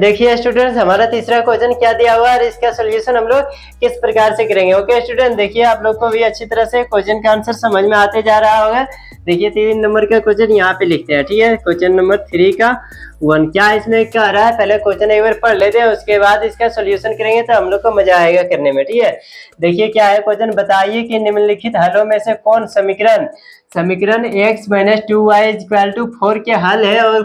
देखिए स्टूडेंट्स, हमारा तीसरा क्वेश्चन क्या दिया हुआ है और इसका सोल्यूशन हम लोग किस प्रकार से करेंगे। ओके स्टूडेंट, देखिए आप लोग को भी अच्छी तरह से क्वेश्चन का आंसर समझ में आते जा रहा होगा। देखिए 3 नंबर का क्वेश्चन यहाँ पे लिखते हैं, ठीक है। क्वेश्चन नंबर 3 का 1 क्या इसमें कह रहा है, पहले क्वेश्चन एक बार पढ़ लेते हैं, उसके बाद इसका सोल्यूशन करेंगे तो हम लोग को मजा आएगा करने में, ठीक है। देखिए क्या है क्वेश्चन, बताइए कि निम्नलिखित हलों में से कौन समीकरण x - 2y = 4 के हल है और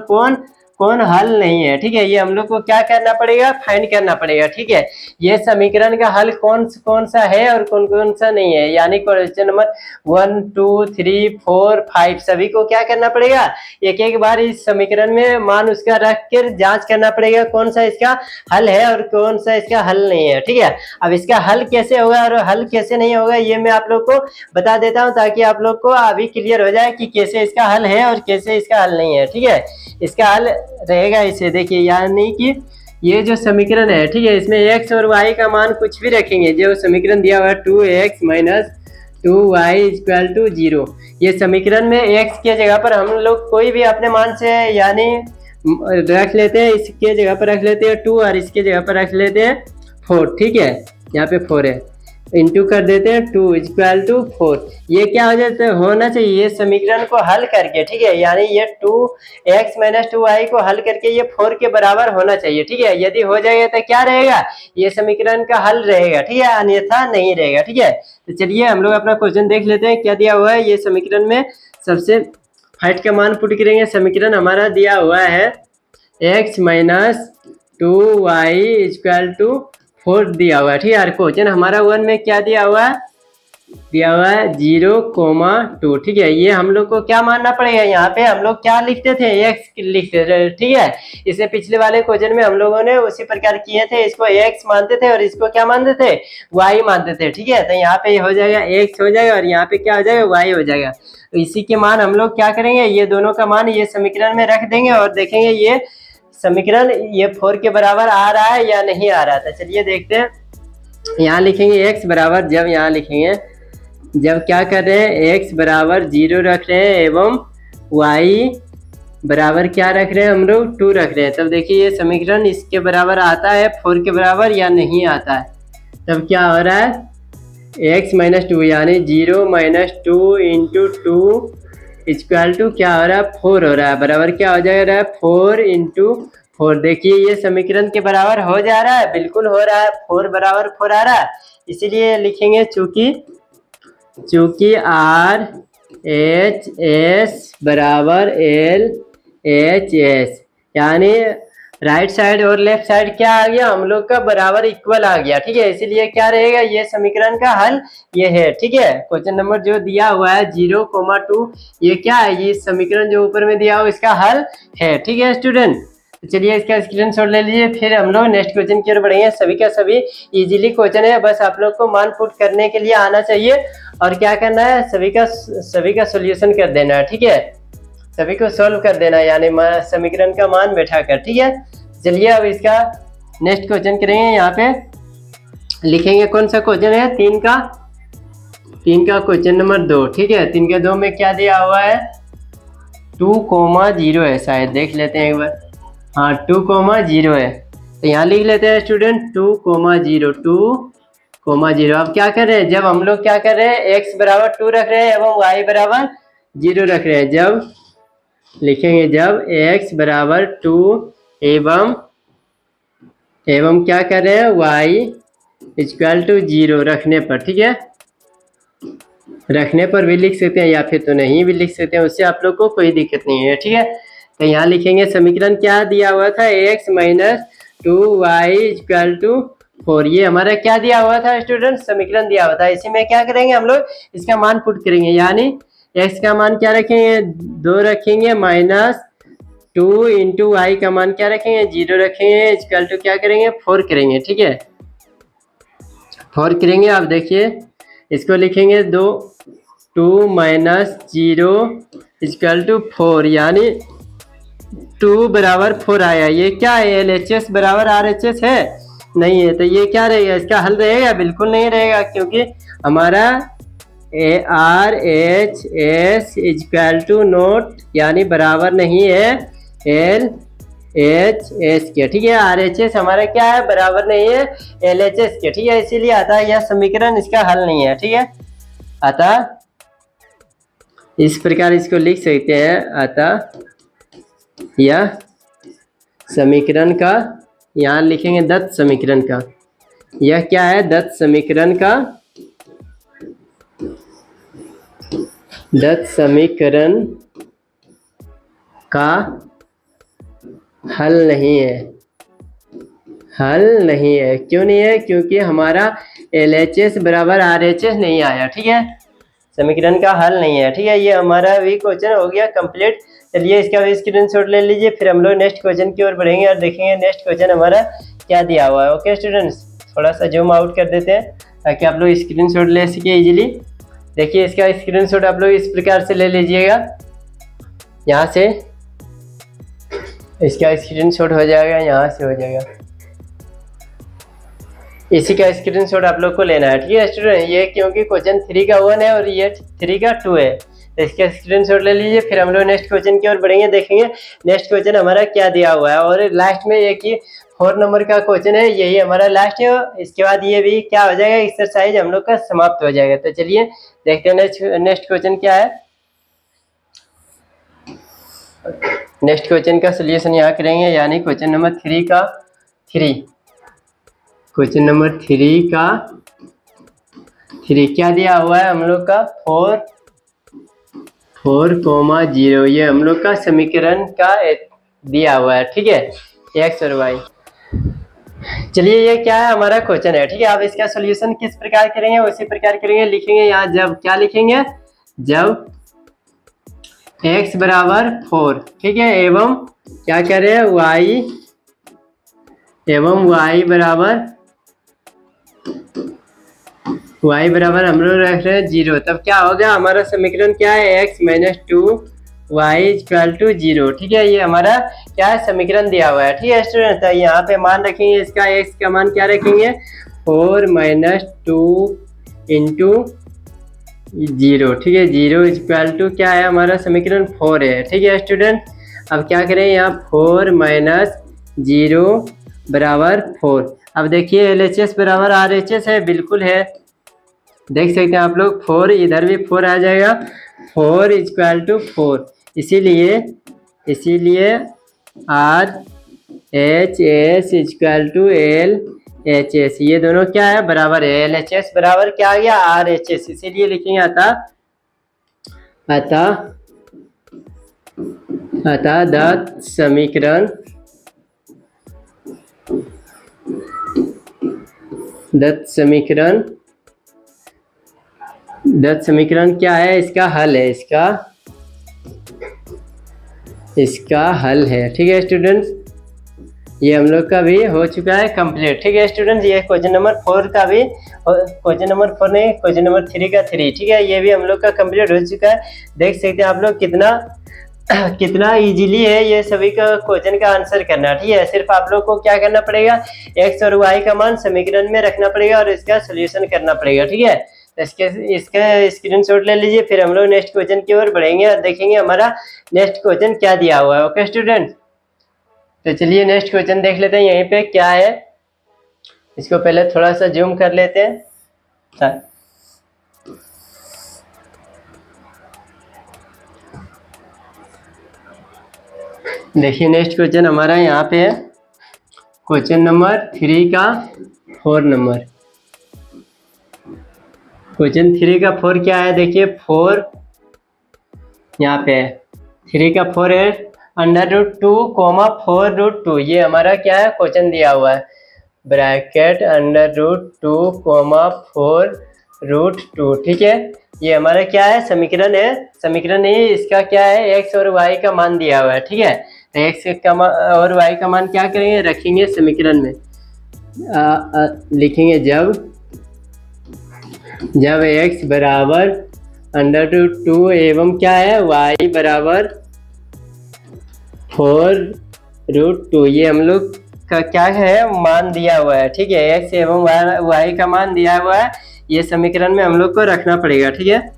कौन हल नहीं है, ठीक है। ये हम लोग को क्या करना पड़ेगा, फाइंड करना पड़ेगा, ठीक है। ये समीकरण का हल कौन सा है और कौन सा नहीं है, यानी क्वेश्चन नंबर 1 2 3 4 5 सभी को क्या करना पड़ेगा, एक एक बार इस समीकरण में मान उसका रख कर जांच करना पड़ेगा कौन सा इसका हल है और कौन सा इसका हल नहीं है, ठीक है। अब इसका हल कैसे होगा और हल कैसे नहीं होगा ये मैं आप लोग को बता देता हूँ, ताकि आप लोग को अभी क्लियर हो जाए कि कैसे इसका हल है और कैसे इसका हल नहीं है, ठीक है। इसका हल रहेगा इसे देखिए, यानी कि ये जो समीकरण है, ठीक है, इसमें x और y का मान कुछ भी रखेंगे। जो समीकरण दिया हुआ है 2x - 2y = 0, ये समीकरण में x के जगह पर हम लोग कोई भी अपने मान से यानी रख लेते हैं, इसके जगह पर रख लेते हैं 2 और इसके जगह पर रख लेते हैं 4, ठीक है। यहाँ पे 4 है, इंटू कर देते हैं 2 = 4। ये क्या हो जाता है, होना चाहिए ये समीकरण को हल करके, ठीक है, यानी ये 2x - 2y को हल करके ये 4 के बराबर होना चाहिए, ठीक है। यदि हो जाएगा तो क्या रहेगा, ये समीकरण का हल रहेगा, ठीक है, अन्यथा नहीं रहेगा, ठीक है। तो चलिए हम लोग अपना क्वेश्चन देख लेते हैं क्या दिया हुआ है। ये समीकरण में सबसे फर्स्ट का मान पुट करेंगे। समीकरण हमारा दिया हुआ है x - 2y = 4 दिया हुआ है, ठीक है। और क्वेश्चन हमारा 1 में क्या दिया हुआ है, 0,2, ठीक है। ये हम लोग को क्या मानना पड़ेगा, यहाँ पे हम लोग क्या लिखते थे, x लिखते थे, ठीक है। इसे पिछले वाले क्वेश्चन में हम लोगों ने उसी प्रकार किए थे, इसको x मानते थे और इसको क्या मानते थे, y मानते थे, ठीक है। तो यहाँ पे हो जाएगा x हो जाएगा और यहाँ पे क्या हो जाएगा, y हो जाएगा। तो इसी के मान हम लोग क्या करेंगे, ये दोनों का मान ये समीकरण में रख देंगे और देखेंगे ये समीकरण ये 4 के बराबर आ रहा है या नहीं आ रहा था। चलिए देखते हैं, यहाँ लिखेंगे x बराबर, जब यहाँ लिखेंगे जब क्या कर रहे हैं, x बराबर 0 रख रहे हैं एवं y बराबर क्या रख रहे हैं, हम लोग 2 रख रहे हैं, तब देखिए ये समीकरण इसके बराबर आता है 4 के बराबर या नहीं आता है। तब क्या हो रहा है, x - 2 यानी 0 - 2 × 2 = क्या हो रहा है, 4 हो रहा है, बराबर क्या हो जाएगा, 4 × 4। देखिए ये समीकरण के बराबर हो जा रहा है, बिल्कुल हो रहा है, 4 बराबर 4 आ रहा है। इसीलिए लिखेंगे चूंकि RHS बराबर LHS, यानी राइट साइड और लेफ्ट साइड क्या आ गया, हम लोग का बराबर इक्वल आ गया, ठीक है। इसीलिए क्या रहेगा, ये समीकरण का हल ये है, ठीक है। क्वेश्चन नंबर जो दिया हुआ है 0,2, ये क्या है, ये समीकरण जो ऊपर में दिया हुआ इसका हल है, ठीक है स्टूडेंट। तो चलिए इसका स्क्रीनशॉट ले लीजिए, फिर हम लोग नेक्स्ट क्वेश्चन की ओर बढ़ेंगे। सभी का सभी इजीली क्वेश्चन है, बस आप लोग को मान पुट करने के लिए आना चाहिए और क्या करना है, सभी का सोल्यूशन कर देना है, ठीक है। सभी को सॉल्व कर देना है, यानी समीकरण का मान बैठा कर, ठीक है। चलिए अब इसका नेक्स्ट क्वेश्चन करेंगे। यहाँ पे लिखेंगे कौन सा क्वेश्चन है, 3 का क्वेश्चन नंबर 2, ठीक है। 3 के 2 में क्या दिया हुआ है, 2,0 है शायद, देख लेते हैं एक बार। हाँ 2,0 है, तो यहाँ लिख लेते हैं स्टूडेंट 2,0। अब क्या कर रहे हैं, जब हम लोग क्या कर रहे हैं, x बराबर 2 रख रहे हैं एवं y बराबर 0 रख रहे हैं, जब लिखेंगे जब x बराबर 2 एवं क्या कर रहे हैं, y = 0 रखने पर, ठीक है। रखने पर भी लिख सकते हैं या फिर तो नहीं भी लिख सकते हैं, उससे आप लोग को कोई दिक्कत नहीं है, ठीक है। तो यहाँ लिखेंगे समीकरण क्या दिया हुआ था, x - 2y = 4, ये हमारा क्या दिया हुआ था स्टूडेंट, समीकरण दिया हुआ था। इसी में क्या करेंगे, हम लोग इसका मान पुट करेंगे, यानी x का मान क्या रखेंगे, 2 रखेंगे, -2 × y का मान क्या रखेंगे, 0 रखेंगे, = क्या करेंगे, 4 करेंगे, ठीक है। 4 करेंगे। अब देखिए इसको लिखेंगे 2 - 0 = 4, यानी 2 बराबर 4 आया। ये क्या है, LHS बराबर RHS है, नहीं है, तो ये क्या रहेगा, इसका हल रहेगा, बिल्कुल नहीं रहेगा, क्योंकि हमारा RHS = नॉट, यानी बराबर नहीं है एच एस के, ठीक है। आर एच एस हमारा क्या है, बराबर नहीं है एल एच एस के, ठीक है। इसीलिए अतः यह समीकरण इसका हल नहीं है, ठीक है। अतः इस प्रकार इसको लिख सकते हैं, अतः यह समीकरण का, यहाँ लिखेंगे दत्त समीकरण का, यह क्या है, दत्त समीकरण का, दत्त समीकरण का हल नहीं है, हल नहीं है। क्यों नहीं है, क्योंकि हमारा LHS बराबर RHS नहीं आया, ठीक है। समीकरण का हल नहीं है, ठीक है। ये हमारा भी क्वेश्चन हो गया कंप्लीट। चलिए इसका भी स्क्रीनशॉट ले लीजिए, फिर हम लोग नेक्स्ट क्वेश्चन की ओर बढ़ेंगे और देखेंगे नेक्स्ट क्वेश्चन हमारा क्या दिया हुआ है। ओके स्टूडेंट्स, थोड़ा सा जूम आउट कर देते हैं ताकि आप लोग स्क्रीनशॉट ले सके इजीली। देखिए इसका स्क्रीनशॉट आप लोग इस प्रकार से ले लीजिएगा, यहाँ से इसका स्क्रीनशॉट हो जाएगा, यहाँ से हो जाएगा, इसी का स्क्रीनशॉट आप लोग को लेना है, ठीक है स्टूडेंट। ये क्योंकि क्वेश्चन 3 का 1 है और ये 3 का 2 है, तो इसका स्क्रीनशॉट ले लीजिए। फिर हम लोग नेक्स्ट क्वेश्चन की ओर बढ़ेंगे, देखेंगे नेक्स्ट क्वेश्चन हमारा क्या दिया हुआ है। और लास्ट में एक ही 4 नंबर का क्वेश्चन है, यही हमारा लास्ट है। इसके बाद ये भी क्या हो जाएगा, एक्सरसाइज हम लोग का समाप्त हो जाएगा। तो चलिए देखते हैं नेक्स्ट क्वेश्चन क्या है। नेक्स्ट क्वेश्चन का सोल्यूशन यहाँ करेंगे, यानी क्वेश्चन नंबर 3 का 3, क्वेश्चन नंबर 3 का 3 क्या दिया हुआ है हम लोग का, 4,0। ये हम लोग का समीकरण का दिया हुआ है, ठीक है, एक्स और वाई। चलिए ये क्या है, हमारा क्वेश्चन है, ठीक है। अब इसका सोल्यूशन किस प्रकार करेंगे, उसी प्रकार करेंगे। लिखेंगे यहाँ, जब क्या लिखेंगे, जब x बराबर 4, ठीक है, एवं क्या करें, y बराबर हम लोग रख रहे हैं 0, तब क्या होगा, हमारा समीकरण क्या है, x minus 2y equal to 0, ठीक है। ये हमारा क्या है, समीकरण दिया हुआ है, ठीक है स्टूडेंट। तो यहाँ पे मान रखेंगे, इसका x का मान क्या रखेंगे, 4 माइनस 2 इंटू 0, ठीक है। 0 इक्वल टू क्या है, हमारा समीकरण 4 है, ठीक है स्टूडेंट। अब क्या करें, यहाँ 4 माइनस 0 बराबर 4। अब देखिए LHS बराबर RHS है, बिल्कुल है, देख सकते हैं आप लोग। 4 इधर भी 4 आ जाएगा, 4 इक्वल टू 4, इसीलिए RHS इक्वल टू LHS, ये दोनों क्या है, बराबर है। LHS बराबर क्या आ गया, RHS, इसीलिए लिखेंगे अतः दत्त समीकरण क्या है, इसका हल है, इसका हल है, ठीक है स्टूडेंट्स। ये हम लोग का भी हो चुका है कंप्लीट, ठीक है स्टूडेंट्स। ये क्वेश्चन नंबर 4 का भी, क्वेश्चन नंबर 4 नहीं, क्वेश्चन नंबर 3 का 3, ठीक है, ये भी हम लोग का कंप्लीट हो चुका है। देख सकते हैं आप लोग कितना इजीली है ये सभी का क्वेश्चन का आंसर करना, ठीक है। सिर्फ आप लोग को क्या करना पड़ेगा, x और y का मान समीकरण में रखना पड़ेगा और इसका सोल्यूशन करना पड़ेगा, ठीक है। इसका स्क्रीनशॉट ले लीजिए, फिर हम लोग नेक्स्ट क्वेश्चन की ओर बढ़ेंगे और देखेंगे हमारा नेक्स्ट क्वेश्चन क्या दिया हुआ है। ओके स्टूडेंट, तो चलिए नेक्स्ट क्वेश्चन देख लेते हैं, यहीं पे क्या है। इसको पहले थोड़ा सा जूम कर लेते हैं। देखिए नेक्स्ट क्वेश्चन हमारा यहाँ पे है, क्वेश्चन नंबर 3 का 4 नंबर। क्वेश्चन 3 का 4 क्या है, देखिए 4 यहाँ पे 3 का 4 है √2, 4√2, ये हमारा क्या है, क्वेश्चन दिया हुआ है, ब्रैकेट √2, 4√2, ठीक है। ये हमारा क्या है, समीकरण है, समीकरण नहीं, इसका क्या है, x और y का मान दिया हुआ है, ठीक है। तो x का और y का मान क्या करेंगे, रखेंगे समीकरण में, लिखेंगे जब x बराबर √2 एवं क्या है, y बराबर 4√2, ये हम लोग का क्या है, मान दिया हुआ है, ठीक है। x एवं y का मान दिया हुआ है, ये समीकरण में हम लोग को रखना पड़ेगा, ठीक है।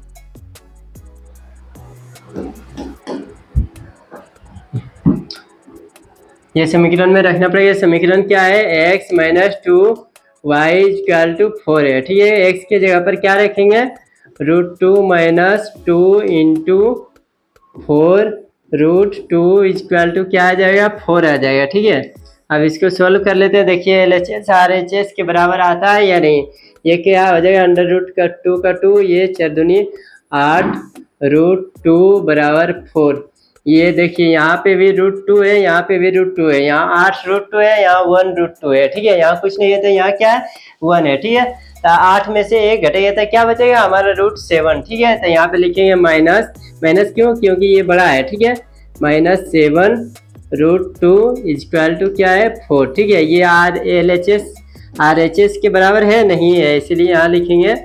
ये समीकरण में रखना पड़ेगा। समीकरण क्या है, x minus 2y equal to 4 है। ठीक है, x के जगह पर क्या रखेंगे, √2 माइनस 2 इंटू 4 √2 इक्वल टू क्या आ जाएगा, 4 आ जाएगा। ठीक है, अब इसको सोल्व कर लेते हैं। देखिए LHS RHS के बराबर आता है या नहीं। ये क्या हो जाएगा, √2 का 2, ये 4 दूनी 8 √2 बराबर 4। ये देखिए यहाँ पे भी √2 है, यहाँ पे भी √2 है, यहाँ 8 √2 है, यहाँ 1 √2 है। ठीक है, यहाँ कुछ नहीं है तो यहाँ क्या है, 1 है। ठीक है, तो 8 में से 1 घटेगा तो क्या बचेगा हमारा √7। ठीक है, तो यहाँ पे लिखेंगे माइनस, माइनस क्यों, क्योंकि ये बड़ा है। ठीक है, -7 √2 इक्वल टू क्या है, 4। ठीक है, ये LHS RHS के बराबर है नहीं है, इसलिए यहाँ लिखेंगे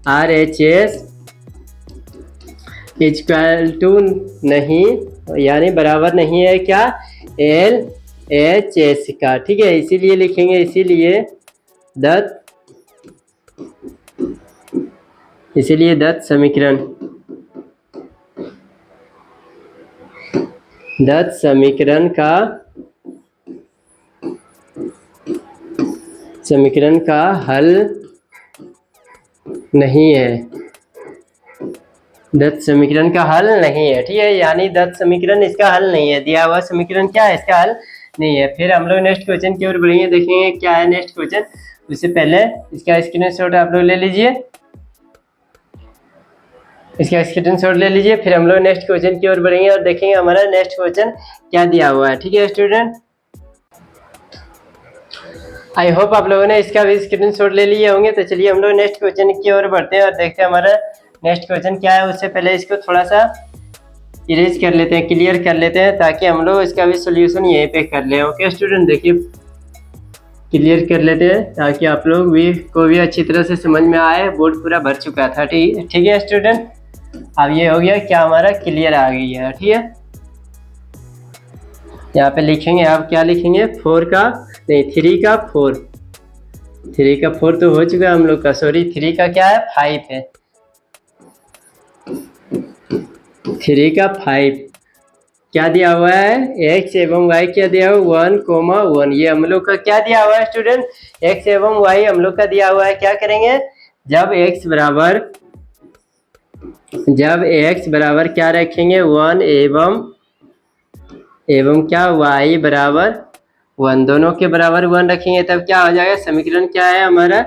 RHS इक्वल टू नहीं, यानी बराबर नहीं है क्या, LHS का। ठीक है, इसीलिए लिखेंगे, इसीलिए दत्त समीकरण, दत्त समीकरण का हल नहीं है, दत्त समीकरण का हल नहीं है। ठीक है, यानी दत्त समीकरण इसका हल नहीं है, दिया हुआ समीकरण क्या है, इसका हल नहीं है। फिर हम लोग नेक्स्ट क्वेश्चन की ओर बढ़ेंगे, देखेंगे क्या है नेक्स्ट क्वेश्चन। उससे पहले इसका स्क्रीनशॉट आप लोग ले लीजिए, इसका स्क्रीनशॉट ले लीजिए। फिर हम लोग नेक्स्ट क्वेश्चन की ओर बढ़ेंगे और देखेंगे हमारा नेक्स्ट क्वेश्चन क्या दिया हुआ है। ठीक है स्टूडेंट, आई होप आप लोगों ने इसका भी स्क्रीनशॉट ले लिए होंगे। तो चलिए हम लोग नेक्स्ट क्वेश्चन की ओर बढ़ते हैं और देखते हैं हमारा नेक्स्ट क्वेश्चन क्या है। उससे पहले इसको थोड़ा सा इरेज कर लेते हैं, क्लियर कर लेते हैं, ताकि हम लोग इसका भी सोल्यूशन यहीं पे कर लें। ओके स्टूडेंट, देखिए क्लियर कर लेते हैं ताकि आप लोग को भी अच्छी तरह से समझ में आए। बोर्ड पूरा भर चुका था। ठीक है स्टूडेंट, अब ये हो गया क्या, हमारा क्लियर आ गई है। ठीक है, यहाँ पे लिखेंगे, आप क्या लिखेंगे, 4 का नहीं 3 का 4, 3 का 4 तो हो चुका हम लोग का, सॉरी 3 का क्या है, 5 है, 3 का 5। क्या दिया हुआ है, x एवं y क्या दिया हुआ, 1, 1। ये हम लोग का क्या दिया हुआ है स्टूडेंट, x एवं y हम लोग का दिया हुआ है। क्या करेंगे, जब x बराबर क्या रखेंगे, 1 एवं क्या y बराबर 1, दोनों के बराबर 1 रखेंगे, तब क्या हो जाएगा, समीकरण क्या है हमारा,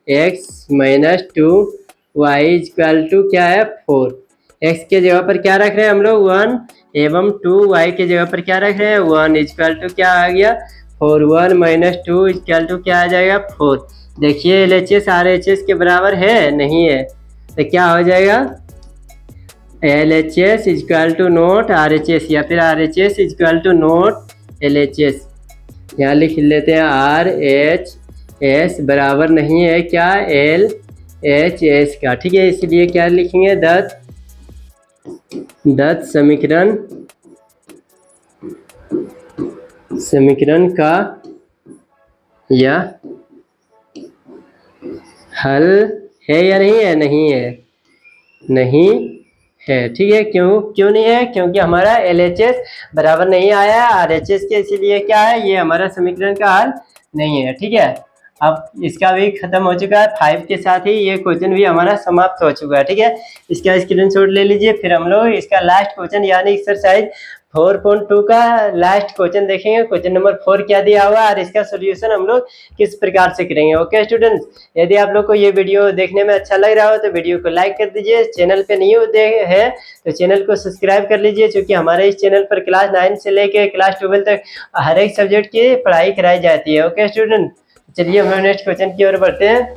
x minus 2y equal to क्या है, 4। x के जगह पर क्या रख रहे हैं हम लोग, 1 एवं 2, y के जगह पर क्या रख रहे हैं, 1 इक्वल टू क्या आ गया, 4। 1 माइनस 2 इक्वल टू क्या आ जाएगा, 4। देखिए LHS RHS के बराबर है नहीं है, तो क्या हो जाएगा, LHS equal to not RHS, या फिर RHS equal to not LHS। यहाँ लिख लेते हैं RHS बराबर नहीं है क्या, LHS का। ठीक है, इसलिए क्या लिखेंगे, दत्त समीकरण का या हल है या नहीं है, नहीं है। ठीक है, क्यों नहीं है, क्योंकि हमारा LHS बराबर नहीं आया है RHS के, इसीलिए क्या है, ये हमारा समीकरण का हल नहीं है। ठीक है, अब इसका भी खत्म हो चुका है, 5 के साथ ही ये क्वेश्चन भी हमारा समाप्त हो चुका है। ठीक है, इसका स्क्रीनशॉट ले लीजिए। फिर हम लोग इसका लास्ट क्वेश्चन यानी एक्सरसाइज 4.2 का लास्ट क्वेश्चन देखेंगे। क्वेश्चन नंबर 4 क्या दिया हुआ है और इसका सोल्यूशन हम लोग किस प्रकार से करेंगे। ओके स्टूडेंट्स, यदि आप लोग को ये वीडियो देखने में अच्छा लग रहा हो तो वीडियो को लाइक कर दीजिए। चैनल पे न्यू है तो चैनल को सब्सक्राइब कर लीजिए, क्योंकि हमारे इस चैनल पर क्लास 9 से लेकर क्लास 12 तक हर एक सब्जेक्ट की पढ़ाई कराई जाती है। ओके स्टूडेंट, चलिए हम लोग नेक्स्ट क्वेश्चन की ओर बढ़ते हैं।